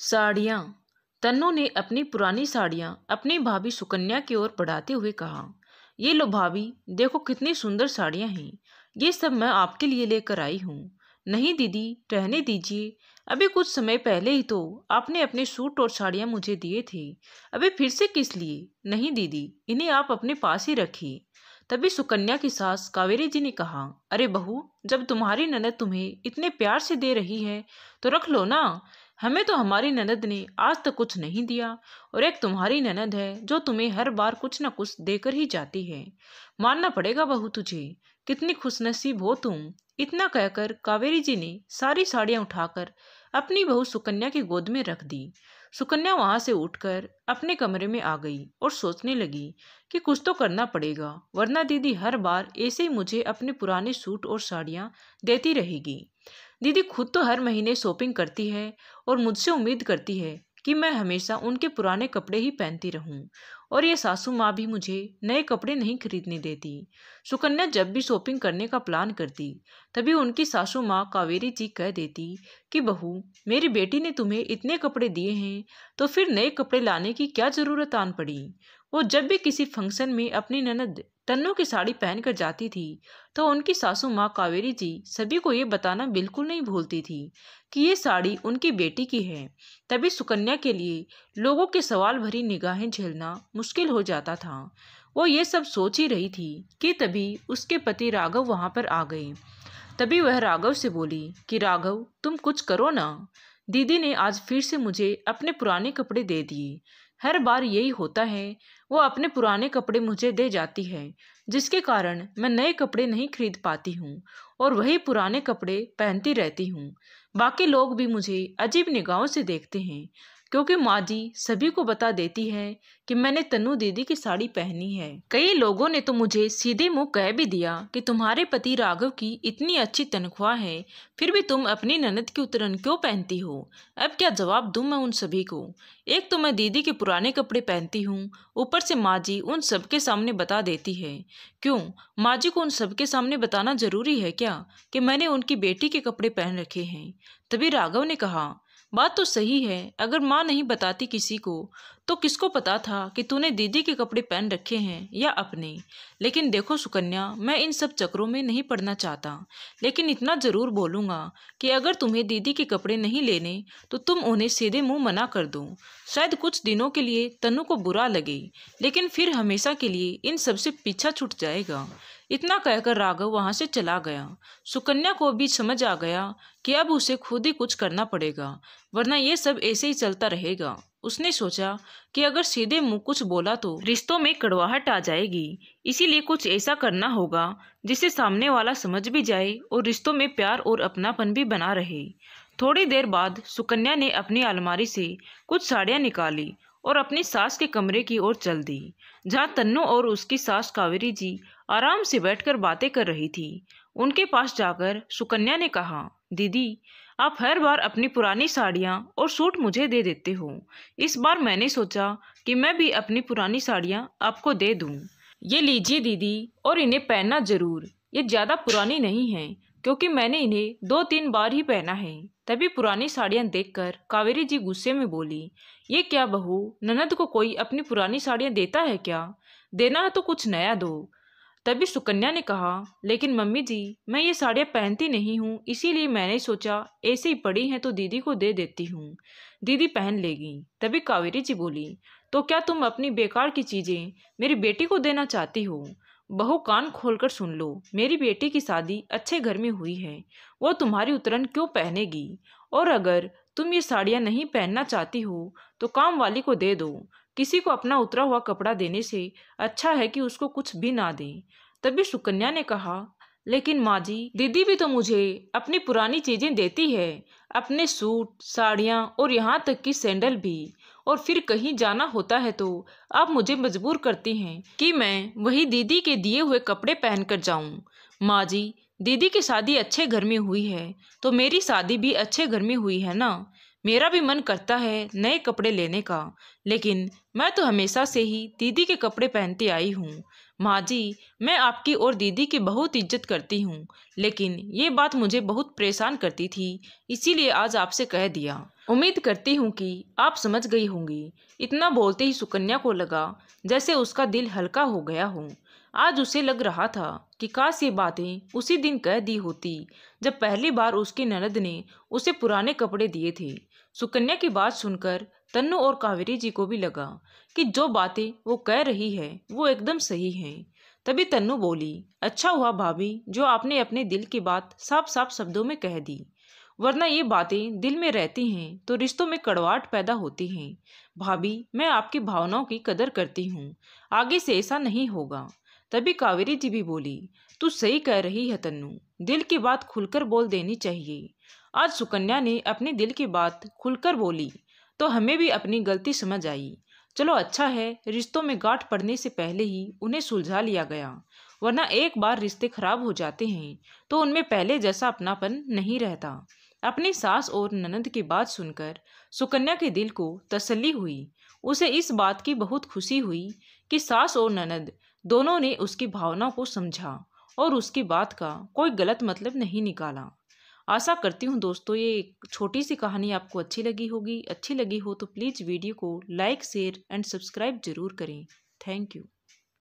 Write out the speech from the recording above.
साड़ियाँ। तन्नू ने अपनी पुरानी साड़ियाँ अपनी भाभी सुकन्या की ओर बढ़ाते हुए कहा, ये लो भाभी, देखो कितनी सुंदर साड़ियाँ हैं। ये सब मैं आपके लिए लेकर आई हूँ। नहीं दीदी, रहने दीजिए। अभी कुछ समय पहले ही तो आपने अपने सूट और साड़ियाँ मुझे दिए थे। अभी फिर से किस लिए? नहीं दीदी, इन्हें आप अपने पास ही रखिए। तभी सुकन्या की सास कावेरी जी ने कहा, अरे बहू, जब तुम्हारी ननद तुम्हें इतने प्यार से दे रही है तो रख लो ना। हमें तो हमारी ननद ने आज तक कुछ नहीं दिया, और एक तुम्हारी ननद है जो तुम्हें हर बार कुछ न कुछ देकर ही जाती है। मानना पड़ेगा बहू तुझे, कितनी खुशनसीब हो तुम। इतना कहकर कावेरी जी ने सारी साड़ियां उठाकर अपनी बहू सुकन्या की गोद में रख दी। सुकन्या वहां से उठकर अपने कमरे में आ गई और सोचने लगी कि कुछ तो करना पड़ेगा, वरना दीदी हर बार ऐसे ही मुझे अपने पुराने सूट और साड़ियां देती रहेगी। दीदी खुद तो हर महीने शॉपिंग करती है और मुझसे उम्मीद करती है कि मैं हमेशा उनके पुराने कपड़े ही पहनती रहूं, और ये सासू माँ भी मुझे नए कपड़े नहीं खरीदने देती। सुकन्या जब भी शॉपिंग करने का प्लान करती, तभी उनकी सासू माँ कावेरी जी कह देती कि बहू, मेरी बेटी ने तुम्हें इतने कपड़े दिए हैं तो फिर नए कपड़े लाने की क्या जरूरत आन पड़ी। वो जब भी किसी फंक्शन में अपनी ननद तन्नू की साड़ी पहनकर जाती थी तो उनकी सासू माँ कावेरी जी सभी को ये बताना बिल्कुल नहीं भूलती थी कि ये साड़ी उनकी बेटी की है। तभी सुकन्या के लिए लोगों के सवाल भरी निगाहें झेलना मुश्किल हो जाता था। वो ये सब सोच ही रही थी कि तभी उसके पति राघव वहां पर आ गए। तभी वह राघव से बोली कि राघव, तुम कुछ करो ना। दीदी ने आज फिर से मुझे अपने पुराने कपड़े दे दिए। हर बार यही होता है, वो अपने पुराने कपड़े मुझे दे जाती है, जिसके कारण मैं नए कपड़े नहीं खरीद पाती हूँ और वही पुराने कपड़े पहनती रहती हूँ। बाकी लोग भी मुझे अजीब निगाहों से देखते हैं, क्योंकि माँ जी सभी को बता देती है कि मैंने तन्नू दीदी की साड़ी पहनी है। कई लोगों ने तो मुझे सीधे मुंह कह भी दिया कि तुम्हारे पति राघव की इतनी अच्छी तनख्वाह है, फिर भी तुम अपनी ननद की उतरन क्यों पहनती हो। अब क्या जवाब दूं मैं उन सभी को। एक तो मैं दीदी के पुराने कपड़े पहनती हूँ, ऊपर से माँ जी उन सबके सामने बता देती है। क्यों, माँ जी को उन सबके सामने बताना जरूरी है क्या कि मैंने उनकी बेटी के कपड़े पहन रखे हैं। तभी राघव ने कहा, बात तो सही है, अगर माँ नहीं बताती किसी को तो किसको पता था कि तूने दीदी के कपड़े पहन रखे हैं या अपने। लेकिन देखो सुकन्या, मैं इन सब चक्रों में नहीं पड़ना चाहता, लेकिन इतना जरूर बोलूंगा कि अगर तुम्हें दीदी के कपड़े नहीं लेने तो तुम उन्हें सीधे मुंह मना कर दो। शायद कुछ दिनों के लिए तन्नू को बुरा लगे, लेकिन फिर हमेशा के लिए इन सबसे पीछा छूट जाएगा। इतना कहकर राघव वहां से चला गया। सुकन्या को भी समझ आ गया कि अब उसे खुद ही कुछ करना पड़ेगा, वरना ये सब ऐसे ही चलता रहेगा। उसने सोचा कि अगर सीधे मुंह कुछ बोला तो रिश्तों में कड़वाहट आ जाएगी, इसीलिए कुछ ऐसा करना होगा जिसे सामने वाला समझ भी जाए और रिश्तों में प्यार और अपनापन भी बना रहे। थोड़ी देर बाद सुकन्या ने अपनी अलमारी से कुछ साड़ियां निकाली और अपनी सास के कमरे की ओर चल दी, जहां तन्नू और उसकी सास कावेरी जी आराम से बैठकर बातें कर रही थी। उनके पास जाकर सुकन्या ने कहा, दीदी, आप हर बार अपनी पुरानी साड़ियाँ और सूट मुझे दे देते हो। इस बार मैंने सोचा कि मैं भी अपनी पुरानी साड़ियाँ आपको दे दूँ। ये लीजिए दीदी, और इन्हें पहनना जरूर। ये ज़्यादा पुरानी नहीं हैं, क्योंकि मैंने इन्हें 2-3 बार ही पहना है। तभी पुरानी साड़ियाँ देखकर कावेरी जी गुस्से में बोली, ये क्या बहू, ननद को कोई अपनी पुरानी साड़ियाँ देता है क्या? देना है तो कुछ नया दो। तभी सुकन्या ने कहा, लेकिन मम्मी जी, मैं ये साड़ियाँ पहनती नहीं हूँ, इसीलिए मैंने सोचा ऐसे ही पड़ी हैं तो दीदी को दे देती हूँ, दीदी पहन लेगी। तभी कावेरी जी बोली, तो क्या तुम अपनी बेकार की चीज़ें मेरी बेटी को देना चाहती हो? बहू, कान खोलकर सुन लो, मेरी बेटी की शादी अच्छे घर में हुई है, वो तुम्हारी उतरन क्यों पहनेगी? और अगर तुम ये साड़ियाँ नहीं पहनना चाहती हो तो काम वाली को दे दो। किसी को अपना उतरा हुआ कपड़ा देने से अच्छा है कि उसको कुछ भी ना दे। तभी सुकन्या ने कहा, लेकिन माँ जी, दीदी भी तो मुझे अपनी पुरानी चीजें देती है, अपने सूट, साड़ियाँ और यहाँ तक कि सैंडल भी। और फिर कहीं जाना होता है तो आप मुझे मजबूर करती हैं कि मैं वही दीदी के दिए हुए कपड़े पहनकर जाऊं। माँ जी, दीदी की शादी अच्छे घर में हुई है तो मेरी शादी भी अच्छे घर में हुई है ना। मेरा भी मन करता है नए कपड़े लेने का, लेकिन मैं तो हमेशा से ही दीदी के कपड़े पहनती आई हूँ। माँ जी, मैं आपकी और दीदी की बहुत इज्जत करती हूँ, लेकिन ये बात मुझे बहुत परेशान करती थी, इसीलिए आज आपसे कह दिया। उम्मीद करती हूँ कि आप समझ गई होंगी। इतना बोलते ही सुकन्या को लगा जैसे उसका दिल हल्का हो गया हो। आज उसे लग रहा था कि काश ये बातें उसी दिन कह दी होती जब पहली बार उसकी ननद ने उसे पुराने कपड़े दिए थे। सुकन्या की बात सुनकर तन्नू और कावेरी जी को भी लगा कि जो बातें वो कह रही है वो एकदम सही हैं। तभी तन्नू बोली, अच्छा हुआ भाभी जो आपने अपने दिल की बात साफ साफ शब्दों में कह दी, वरना ये बातें दिल में रहती हैं तो रिश्तों में कड़वाहट पैदा होती हैं। भाभी, मैं आपकी भावनाओं की कदर करती हूँ, आगे से ऐसा नहीं होगा। तभी कावेरी जी भी बोली, तू सही कह रही है तन्नू, दिल की बात खुलकर बोल देनी चाहिए। आज सुकन्या ने अपने दिल की बात खुलकर बोली तो हमें भी अपनी गलती समझ आई। चलो अच्छा है रिश्तों में गांठ पड़ने से पहले ही उन्हें सुलझा लिया गया, वरना एक बार रिश्ते खराब हो जाते हैं तो उनमें पहले जैसा अपनापन नहीं रहता। अपनी सास और ननद की बात सुनकर सुकन्या के दिल को तसल्ली हुई। उसे इस बात की बहुत खुशी हुई कि सास और ननद दोनों ने उसकी भावनाओं को समझा और उसकी बात का कोई गलत मतलब नहीं निकाला। आशा करती हूँ दोस्तों ये एक छोटी सी कहानी आपको अच्छी लगी होगी। अच्छी लगी हो तो प्लीज़ वीडियो को लाइक शेयर एंड सब्सक्राइब जरूर करें। Thank you.